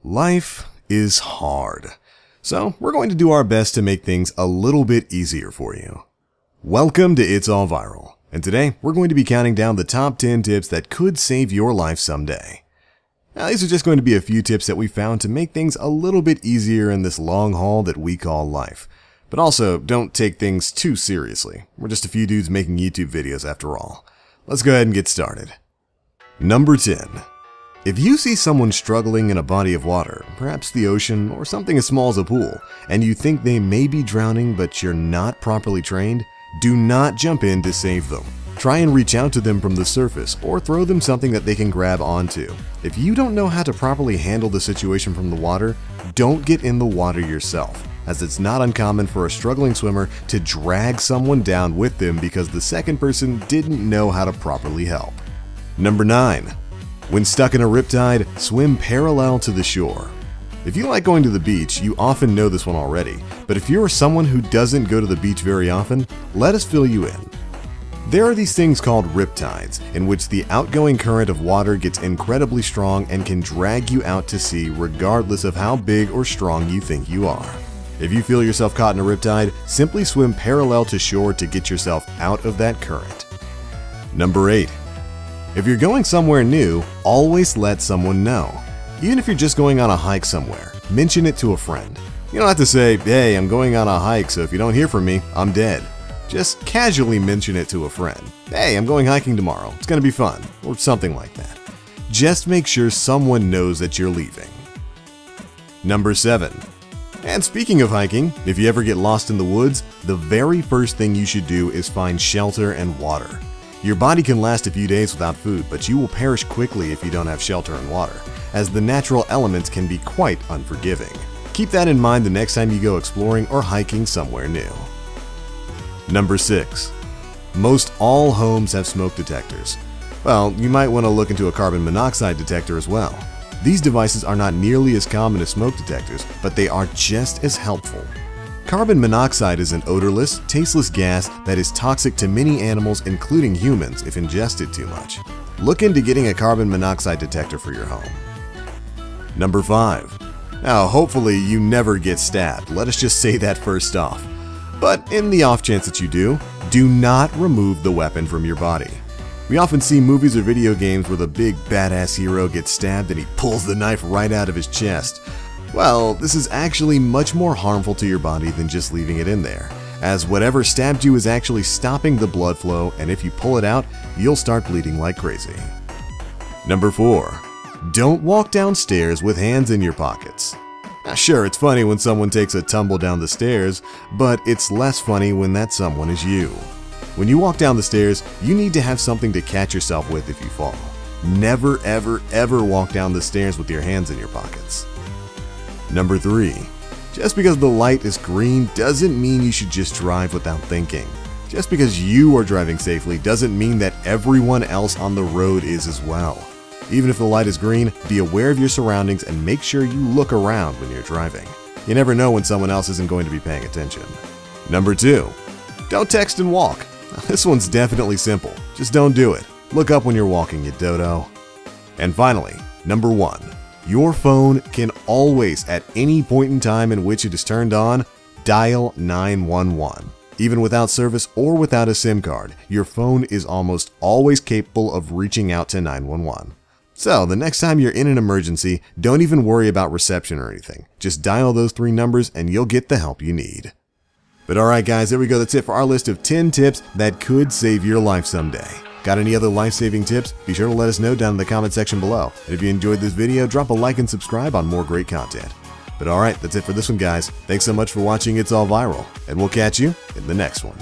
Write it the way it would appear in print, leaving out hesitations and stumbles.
Life is hard, so we're going to do our best to make things a little bit easier for you. Welcome to It's All Viral, and today we're going to be counting down the top 10 tips that could save your life someday. Now, these are just going to be a few tips that we found to make things a little bit easier in this long haul that we call life. But also, don't take things too seriously. We're just a few dudes making YouTube videos after all. Let's go ahead and get started. Number 10. If you see someone struggling in a body of water, perhaps the ocean or something as small as a pool, and you think they may be drowning but you're not properly trained, do not jump in to save them. Try and reach out to them from the surface or throw them something that they can grab onto. If you don't know how to properly handle the situation from the water, don't get in the water yourself, as it's not uncommon for a struggling swimmer to drag someone down with them because the second person didn't know how to properly help. Number 9. When stuck in a riptide, swim parallel to the shore. If you like going to the beach, you often know this one already, but if you're someone who doesn't go to the beach very often, let us fill you in. There are these things called riptides, in which the outgoing current of water gets incredibly strong and can drag you out to sea regardless of how big or strong you think you are. If you feel yourself caught in a riptide, simply swim parallel to shore to get yourself out of that current. Number 8. If you're going somewhere new, always let someone know. Even if you're just going on a hike somewhere, mention it to a friend. You don't have to say, hey, I'm going on a hike, so if you don't hear from me, I'm dead. Just casually mention it to a friend. Hey, I'm going hiking tomorrow. It's going to be fun, or something like that. Just make sure someone knows that you're leaving. Number 7. And speaking of hiking, if you ever get lost in the woods, the very first thing you should do is find shelter and water. Your body can last a few days without food, but you will perish quickly if you don't have shelter and water, as the natural elements can be quite unforgiving. Keep that in mind the next time you go exploring or hiking somewhere new. Number 6. Most all homes have smoke detectors. Well, you might want to look into a carbon monoxide detector as well. These devices are not nearly as common as smoke detectors, but they are just as helpful. Carbon monoxide is an odorless, tasteless gas that is toxic to many animals, including humans, if ingested too much. Look into getting a carbon monoxide detector for your home. Number 5. Now, hopefully you never get stabbed. Let us just say that first off. But in the off chance that you do not remove the weapon from your body. We often see movies or video games where the big badass hero gets stabbed and he pulls the knife right out of his chest. Well, this is actually much more harmful to your body than just leaving it in there, as whatever stabbed you is actually stopping the blood flow, and if you pull it out, you'll start bleeding like crazy. Number 4. Don't walk downstairs with hands in your pockets. Now, sure, it's funny when someone takes a tumble down the stairs, but it's less funny when that someone is you. When you walk down the stairs, you need to have something to catch yourself with if you fall. Never, ever, ever walk down the stairs with your hands in your pockets. Number 3. Just because the light is green doesn't mean you should just drive without thinking. Just because you are driving safely doesn't mean that everyone else on the road is as well. Even if the light is green, be aware of your surroundings and make sure you look around when you're driving. You never know when someone else isn't going to be paying attention. Number 2. Don't text and walk. This one's definitely simple. Just don't do it. Look up when you're walking, you dodo. And finally, number 1. Your phone can always, at any point in time in which it is turned on, dial 911. Even without service or without a SIM card, your phone is almost always capable of reaching out to 911. So, the next time you're in an emergency, don't even worry about reception or anything. Just dial those 3 numbers and you'll get the help you need. But alright guys, there we go. That's it for our list of 10 tips that could save your life someday. Got any other life-saving tips? Be sure to let us know down in the comment section below. And if you enjoyed this video, drop a like and subscribe on more great content. But alright, that's it for this one guys. Thanks so much for watching It's All Viral, and we'll catch you in the next one.